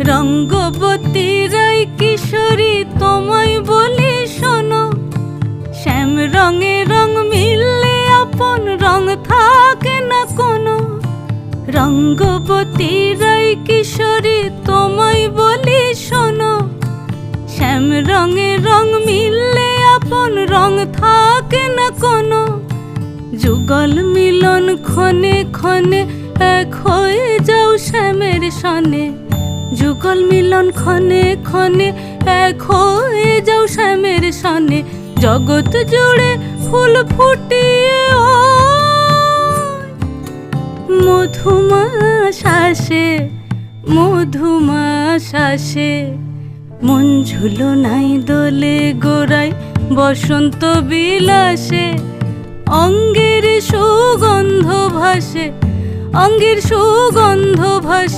রঙ্গবতী রাই কিশোরী তোমায় বলি শোনো, শ্যাম রঙে রং মিললে আপন রং থাকে না কোনো। রঙ্গবতী রাই কিশোরী তোমায় বলি শোনো, শ্যাম রঙে রং মিললে আপন রং থাকে না কোনো। যুগল মিলন ক্ষণে ক্ষণে এক হয়ে যাও শ্যামের সনে, যুগল মিলন ক্ষণে ক্ষণে এক হয়ে যাও শ্যামের সনে। জগৎ জুড়ে ফুল ফুটিয়ে মধুমাস আসে, মধুমাস আসে। মন ঝুলো নাই দোলে গোড়ায় বসন্ত বিলাসে, অঙ্গের সুগন্ধ ভাসে, অঙ্গের সুগন্ধ ভাসে।